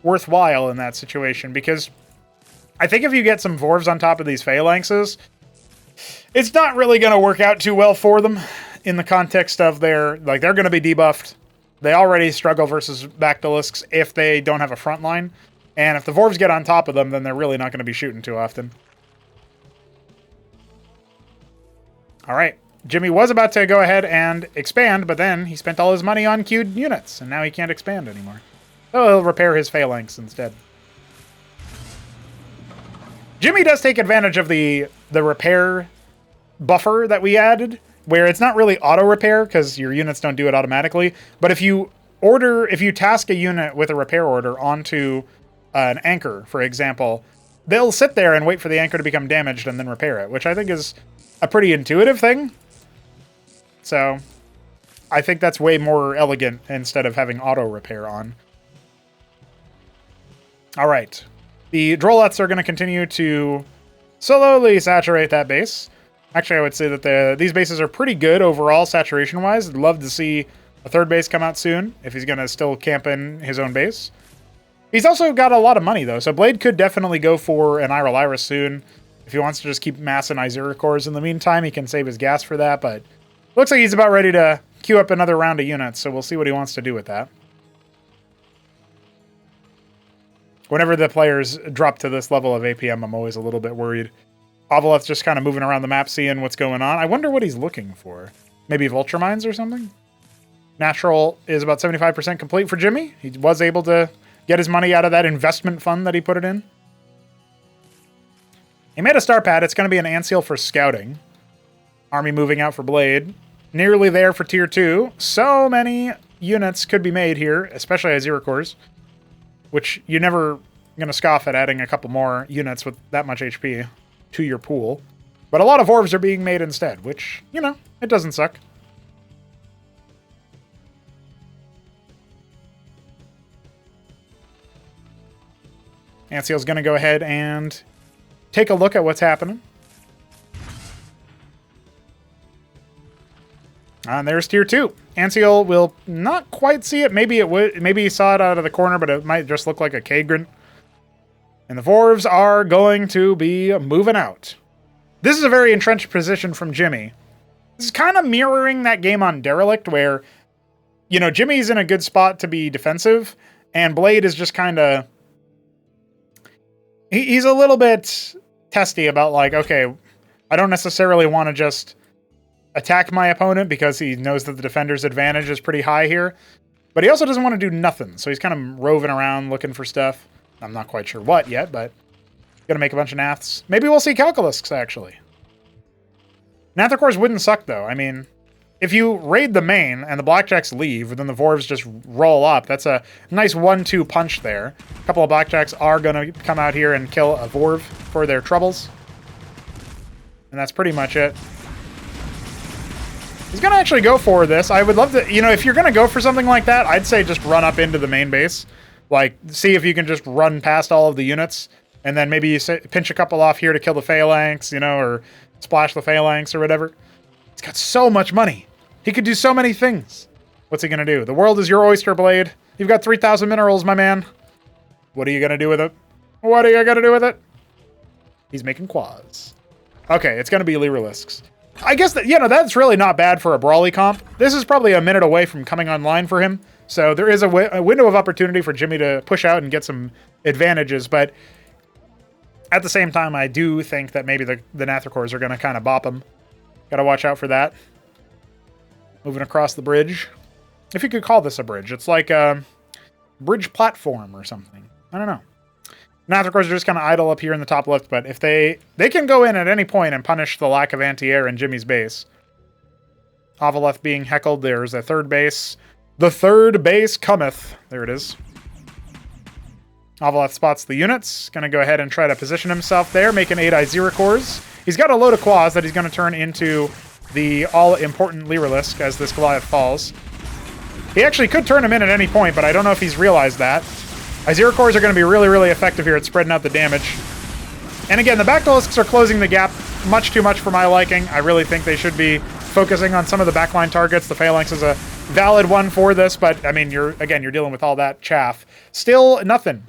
worthwhile in that situation, because I think if you get some Vorvs on top of these Phalanxes, it's not really going to work out too well for them in the context of their... Like, they're going to be debuffed. They already struggle versus Bactylisks if they don't have a front line. And if the Vorvs get on top of them, then they're really not going to be shooting too often. All right. Jimmy was about to go ahead and expand, but then he spent all his money on queued units, and now he can't expand anymore. So he'll repair his Phalanx instead. Jimmy does take advantage of the repair buffer that we added, where it's not really auto repair because your units don't do it automatically. But if you task a unit with a repair order onto an anchor, for example, they'll sit there and wait for the anchor to become damaged and then repair it, which I think is a pretty intuitive thing. So I think that's way more elegant instead of having auto repair on. All right. The Droleths are going to continue to slowly saturate that base. Actually, I would say that these bases are pretty good overall, saturation-wise. I'd love to see a third base come out soon, if he's going to still camp in his own base. He's also got a lot of money, though, so Blade could definitely go for an Iral Iris soon. If he wants to just keep massing Aziricors in the meantime, he can save his gas for that, but looks like he's about ready to queue up another round of units, so we'll see what he wants to do with that. Whenever the players drop to this level of APM, I'm always a little bit worried. Avaleth's just kind of moving around the map, seeing what's going on. I wonder what he's looking for. Maybe Vulture or something? Natural is about 75% complete for Jimmy. He was able to get his money out of that investment fund that he put it in. He made a star pad. It's going to be an Antseal for scouting. Army moving out for Blade. Nearly there for tier 2. So many units could be made here, especially Aziricors, which you're never going to scoff at adding a couple more units with that much HP to your pool. But a lot of Vorvs are being made instead, which, you know, it doesn't suck. Antseal's going to go ahead and take a look at what's happening. And there's tier 2. Anseal will not quite see it. Maybe it would. Maybe he saw it out of the corner, but it might just look like a Kagrin. And the Vorvs are going to be moving out. This is a very entrenched position from Jimmy. This is kind of mirroring that game on Derelict where, you know, Jimmy's in a good spot to be defensive, and Blade is just kind of... He's a little bit testy about, like, okay, I don't necessarily want to just attack my opponent because he knows that the defender's advantage is pretty high here. But he also doesn't want to do nothing, so he's kind of roving around looking for stuff. I'm not quite sure what yet, but gonna make a bunch of Naths. Maybe we'll see Calculusks, actually. Nathicores wouldn't suck, though. I mean, if you raid the main and the Blackjacks leave, then the Vorvs just roll up. That's a nice 1-2 punch there. A couple of Blackjacks are going to come out here and kill a Vorv for their troubles. And that's pretty much it. He's going to actually go for this. I would love to... You know, if you're going to go for something like that, I'd say just run up into the main base. Like, see if you can just run past all of the units. And then maybe you pinch a couple off here to kill the Phalanx, you know, or splash the Phalanx or whatever. He's got so much money. He could do so many things. What's he going to do? The world is your oyster, Blade. You've got 3,000 minerals, my man. What are you going to do with it? What are you going to do with it? He's making quads. Okay, it's going to be Lyrilisks. I guess that, you know, that's really not bad for a Brawly comp. This is probably a minute away from coming online for him. So there is a window of opportunity for Jimmy to push out and get some advantages. But at the same time, I do think that maybe the Nathicores are going to kind of bop him. Got to watch out for that. Moving across the bridge. If you could call this a bridge. It's like a bridge platform or something. I don't know. Nathicores are just kind of idle up here in the top left, but if they can go in at any point and punish the lack of anti-air in Jimmy's base. Avaleth being heckled. There's a third base. The third base cometh. There it is. Avaleth spots the units. Going to go ahead and try to position himself there, making 8 Iziricors. He's got a load of claws that he's going to turn into the all-important Lyrilusk as this Goliath falls. He actually could turn him in at any point, but I don't know if he's realized that. Iziricors are going to be really, really effective here at spreading out the damage. And again, the Bactylisks are closing the gap much too much for my liking. I really think they should be focusing on some of the backline targets. The Phalanx is a valid one for this, but I mean, you're dealing with all that chaff. Still nothing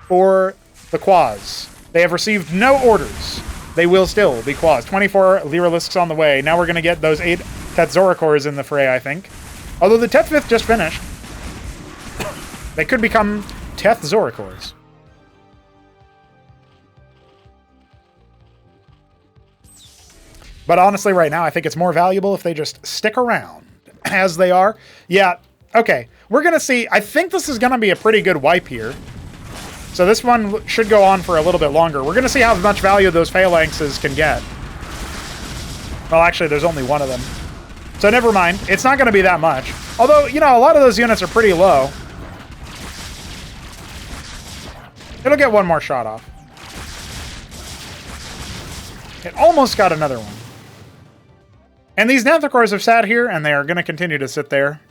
for the Quas. They have received no orders. They will still be Quas. 24 Lyrilisks on the way. Now we're going to get those 8 Tetzoricors in the fray, I think. Although the Tethfifth just finished. They could become Tetzoricors. But honestly, right now, I think it's more valuable if they just stick around as they are. Yeah, okay. We're going to see. I think this is going to be a pretty good wipe here. So this one should go on for a little bit longer. We're going to see how much value those Phalanxes can get. Well, actually, there's only one of them. So never mind. It's not going to be that much. Although, you know, a lot of those units are pretty low. It'll get one more shot off. It almost got another one. And these Nathicores have sat here, and they are going to continue to sit there.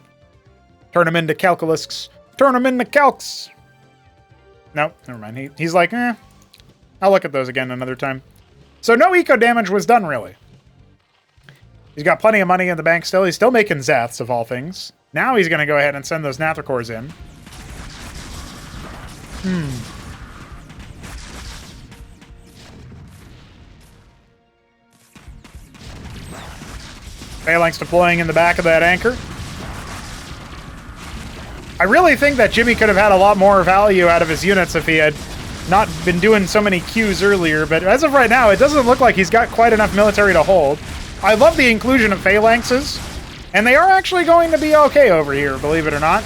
Turn them into Calculusks. Turn them into Calcs. Nope, never mind. He's like, I'll look at those again another time. So no eco damage was done, really. He's got plenty of money in the bank still. He's still making Zeths, of all things. Now he's going to go ahead and send those Nathicores in. Phalanx deploying in the back of that anchor. I really think that Jimmy could have had a lot more value out of his units if he had not been doing so many Qs earlier, but as of right now, it doesn't look like he's got quite enough military to hold. I love the inclusion of Phalanxes, and they are actually going to be okay over here, believe it or not.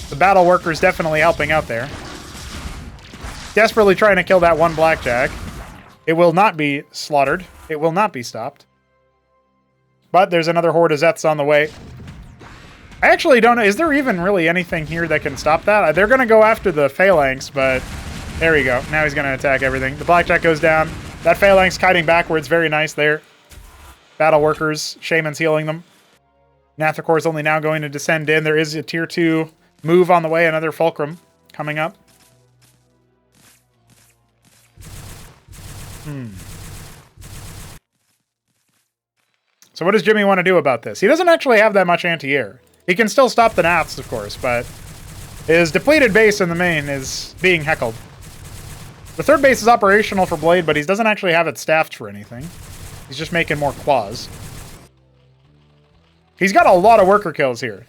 The battle worker's definitely helping out there. Desperately trying to kill that one Blackjack. It will not be slaughtered. It will not be stopped. But there's another horde of Zeths on the way. I actually don't know. Is there even really anything here that can stop that? They're going to go after the Phalanx, but there we go. Now he's going to attack everything. The Blackjack goes down. That Phalanx kiting backwards. Very nice there. Battle workers. Shaman's healing them. Nathicor's only now going to descend in. There is a tier 2 move on the way. Another Fulcrum coming up. So what does Jimmy want to do about this? He doesn't actually have that much anti-air. He can still stop the Naths, of course, but his depleted base in the main is being heckled. The third base is operational for Blade, but he doesn't actually have it staffed for anything. He's just making more quas. He's got a lot of worker kills here.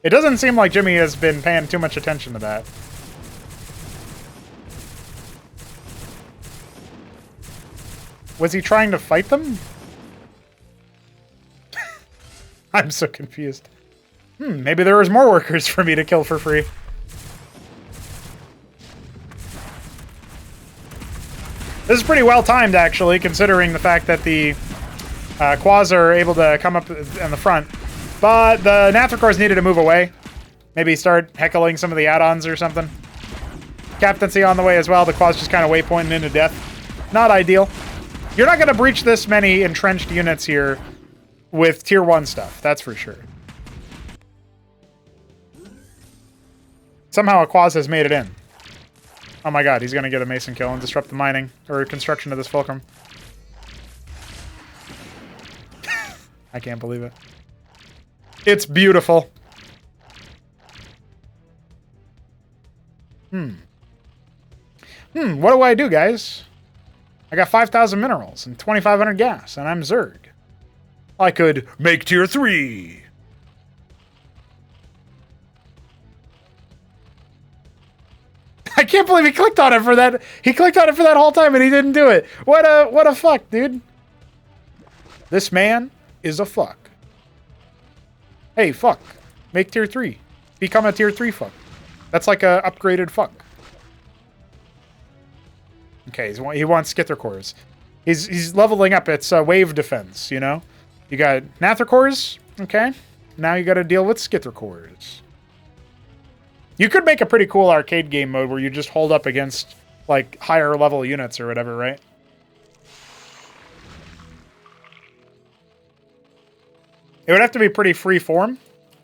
It doesn't seem like Jimmy has been paying too much attention to that. Was he trying to fight them? I'm so confused. Maybe there was more workers for me to kill for free. This is pretty well timed, actually, considering the fact that the Quas are able to come up in the front. But the Nathricors needed to move away. Maybe start heckling some of the add-ons or something. Captaincy on the way as well. The Quas just kind of waypointing into death. Not ideal. You're not going to breach this many entrenched units here with tier 1 stuff, that's for sure. Somehow a Quas has made it in. Oh my god, he's going to get a Mason kill and disrupt the mining or construction of this fulcrum. I can't believe it. It's beautiful. What do I do, guys? I got 5,000 minerals and 2,500 gas, and I'm Zerg. I could make tier 3. I can't believe he clicked on it for that. He clicked on it for that whole time and he didn't do it. What a fuck, dude. This man is a fuck. Hey, fuck. Make tier 3. Become a tier 3 fuck. That's like a upgraded fuck. Okay, he wants Skither-cores. He's leveling up. It's wave defense, you know? You got Nathricors, okay? Now you got to deal with Skither-cores. You could make a pretty cool arcade game mode where you just hold up against, like, higher level units or whatever, right? It would have to be pretty free form.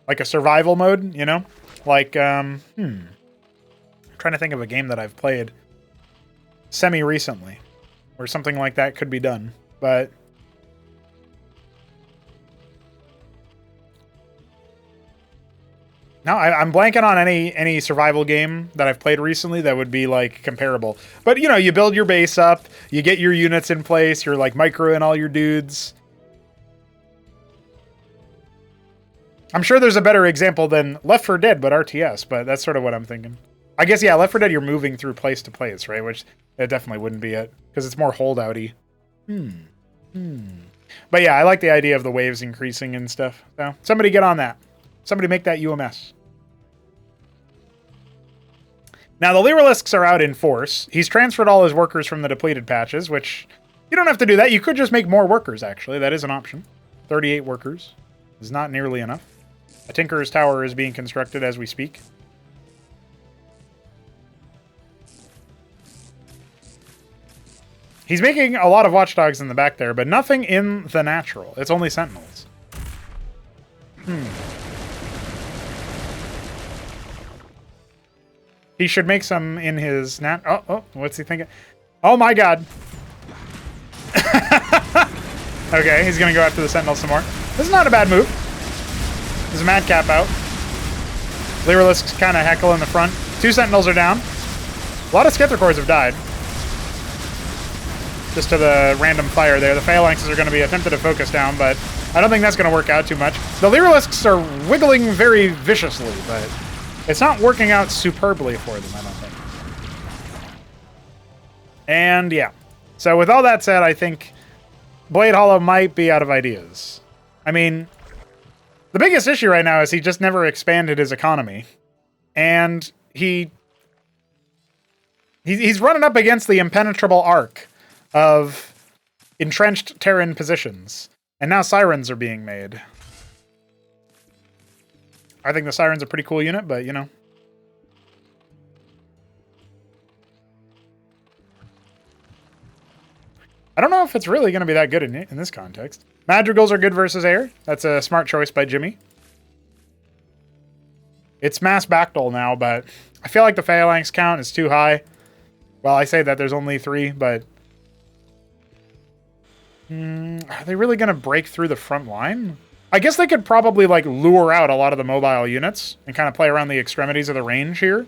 Like a survival mode, you know? Like, I'm trying to think of a game that I've played semi-recently where something like that could be done, but... No, I'm blanking on any survival game that I've played recently that would be, like, comparable. But, you know, you build your base up, you get your units in place, you're, like, microing all your dudes. I'm sure there's a better example than Left 4 Dead, but RTS, but that's sort of what I'm thinking. I guess, yeah, Left 4 Dead, you're moving through place to place, right? Which, it definitely wouldn't be it, because it's more holdout-y. But yeah, I like the idea of the waves increasing and stuff. So, somebody get on that. Somebody make that UMS. Now, the Lyrilisks are out in force. He's transferred all his workers from the depleted patches, which you don't have to do that. You could just make more workers, actually. That is an option. 38 workers is not nearly enough. A Tinker's Tower is being constructed as we speak. He's making a lot of watchdogs in the back there, but nothing in the natural. It's only sentinels. He should make some in his nat... Oh, what's he thinking? Oh my god. Okay, he's gonna go after the sentinel some more. This is not a bad move. There's a madcap out. Lyrilisks kind of heckle in the front. 2 sentinels are down. A lot of Skither-cores have died. Just to the random fire there. The phalanxes are going to be attempted to focus down, but I don't think that's going to work out too much. The Lyrilisks are wiggling very viciously, but it's not working out superbly for them, I don't think. And yeah. So with all that said, I think BladeHollow might be out of ideas. I mean, the biggest issue right now is he just never expanded his economy. And he's running up against the impenetrable arc of entrenched Terran positions. And now Sirens are being made. I think the Siren's a pretty cool unit, but, you know. I don't know if it's really going to be that good in this context. Madrigals are good versus air. That's a smart choice by Jimmy. It's mass backdoll now, but I feel like the phalanx count is too high. Well, I say that there's only 3, but Are they really going to break through the front line? I guess they could probably, like, lure out a lot of the mobile units and kind of play around the extremities of the range here.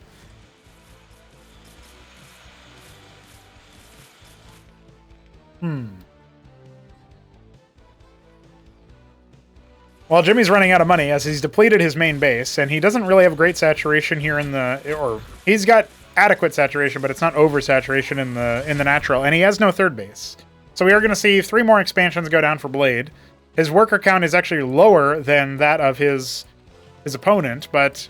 Well, Jimmy's running out of money as he's depleted his main base, and he doesn't really have great saturation here in the... Or, he's got adequate saturation, but it's not oversaturation in the natural, and he has no third base. So we are going to see 3 more expansions go down for Blade. His worker count is actually lower than that of his opponent, but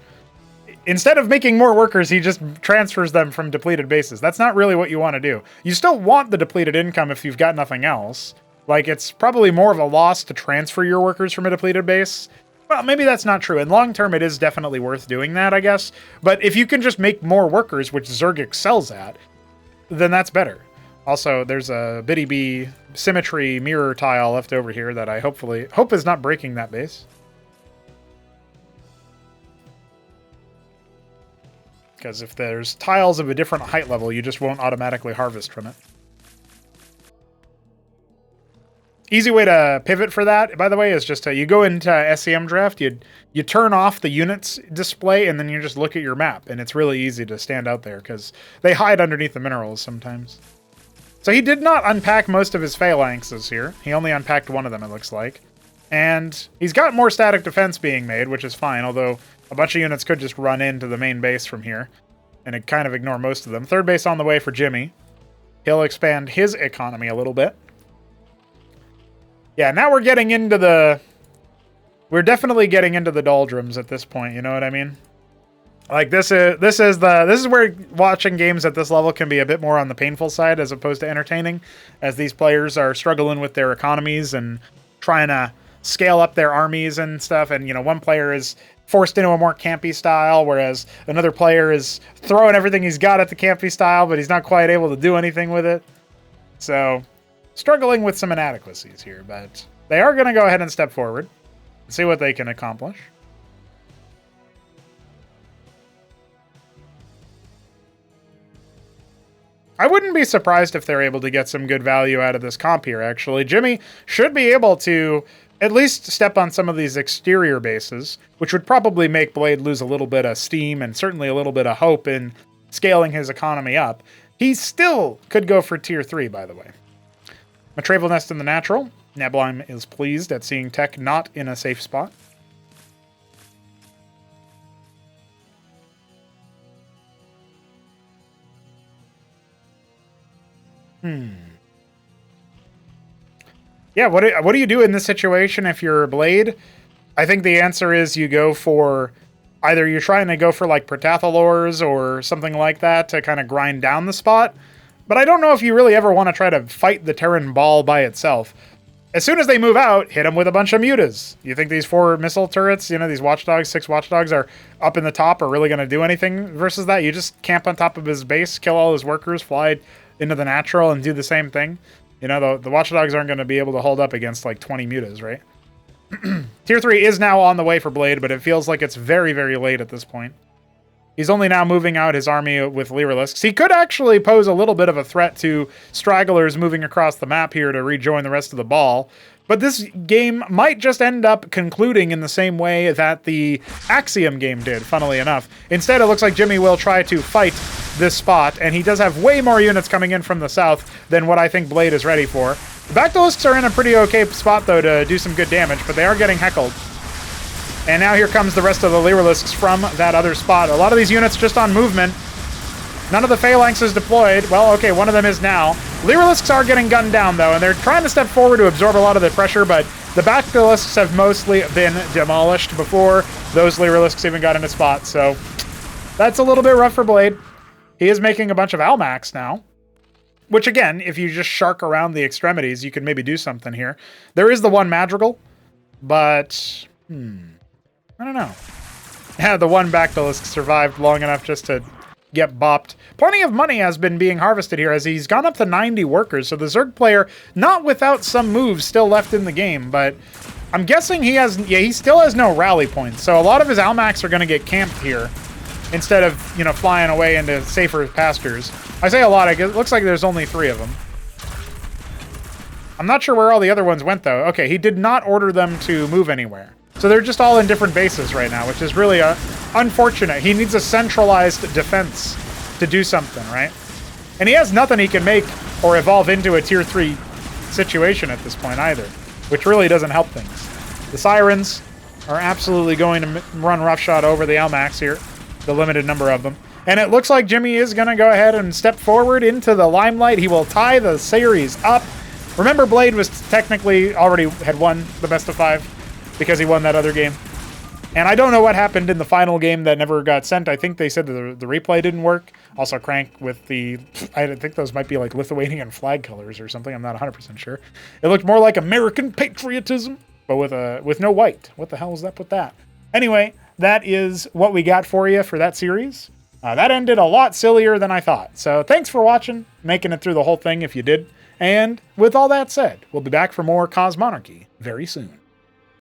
instead of making more workers, he just transfers them from depleted bases. That's not really what you want to do. You still want the depleted income if you've got nothing else. Like, it's probably more of a loss to transfer your workers from a depleted base. Well, maybe that's not true. In long term, it is definitely worth doing that, I guess. But if you can just make more workers, which Zerg excels at, then that's better. Also, there's a Biddy Bee symmetry mirror tile left over here that I hope is not breaking that base. Because if there's tiles of a different height level, you just won't automatically harvest from it. Easy way to pivot for that, by the way, is just you go into SCM draft, you turn off the units display, and then you just look at your map, and it's really easy to stand out there because they hide underneath the minerals sometimes. So he did not unpack most of his phalanxes here. He only unpacked one of them, it looks like. And he's got more static defense being made, which is fine, although a bunch of units could just run into the main base from here and kind of ignore most of them. Third base on the way for Jimmy. He'll expand his economy a little bit. Yeah, now we're getting into the... We're definitely getting into the doldrums at this point, you know what I mean? Like, this is where watching games at this level can be a bit more on the painful side as opposed to entertaining, as these players are struggling with their economies and trying to scale up their armies and stuff, and, you know, one player is forced into a more campy style, whereas another player is throwing everything he's got at the campy style, but he's not quite able to do anything with it. So, struggling with some inadequacies here, but they are going to go ahead and step forward and see what they can accomplish. I wouldn't be surprised if they're able to get some good value out of this comp here, actually. Jimmy should be able to at least step on some of these exterior bases, which would probably make Blade lose a little bit of steam and certainly a little bit of hope in scaling his economy up. He still could go for tier 3, by the way. Matraval Nest in the natural. Nebulheim is pleased at seeing Tech not in a safe spot. Yeah, what do you do in this situation if you're Blade? I think the answer is you go for... Either you're trying to go for, like, Protathalors or something like that to kind of grind down the spot. But I don't know if you really ever want to try to fight the Terran Ball by itself. As soon as they move out, hit them with a bunch of mutas. You think these 4 missile turrets, you know, these watchdogs, 6 watchdogs are up in the top are really going to do anything versus that? You just camp on top of his base, kill all his workers, fly into the natural, and do the same thing. You know, the watchdogs aren't going to be able to hold up against, like, 20 mutas, right? Tier 3 is now on the way for Blade, but it feels like it's very, very late at this point. He's only now moving out his army with Lyrilisks. He could actually pose a little bit of a threat to stragglers moving across the map here to rejoin the rest of the ball. But this game might just end up concluding in the same way that the Axiom game did, funnily enough. Instead, it looks like Jimmy will try to fight this spot, and he does have way more units coming in from the south than what I think Blade is ready for. The Bactylisks are in a pretty okay spot, though, to do some good damage, but they are getting heckled. And now here comes the rest of the Lyrilisks from that other spot. A lot of these units just on movement. None of the Phalanx is deployed. Well, okay, one of them is now. Lyrilisks are getting gunned down, though, and they're trying to step forward to absorb a lot of the pressure, but the Bactylisks have mostly been demolished before those Lyrilisks even got into spot, so that's a little bit rough for Blade. He is making a bunch of Almacs now, which, again, if you just shark around the extremities, you can maybe do something here. There is the one Madrigal, but... I don't know. Yeah, the one Bactylisk survived long enough just to get bopped. Plenty of money has been being harvested here as he's gone up to 90 workers. So the Zerg player, not without some moves still left in the game, but I'm guessing he still has no rally points. So a lot of his Almacs are going to get camped here instead of, you know, flying away into safer pastures. I say a lot. It looks like there's only 3 of them. I'm not sure where all the other ones went, though. Okay, he did not order them to move anywhere. So they're just all in different bases right now, which is really unfortunate. He needs a centralized defense to do something, right? And he has nothing he can make or evolve into a tier 3 situation at this point either, which really doesn't help things. The Sirens are absolutely going to run roughshod over the Elmax here, the limited number of them. And it looks like Jimmy is going to go ahead and step forward into the limelight. He will tie the series up. Remember, Blade was technically already had won the best of 5 because he won that other game. And I don't know what happened in the final game that never got sent. I think they said that the replay didn't work. Also, Crank with the... I think those might be like Lithuanian flag colors or something. I'm not 100% sure. It looked more like American patriotism, but with no white. What the hell is up with that? Anyway, that is what we got for you for that series. That ended a lot sillier than I thought. So thanks for watching, making it through the whole thing if you did. And with all that said, we'll be back for more Cosmonarchy very soon.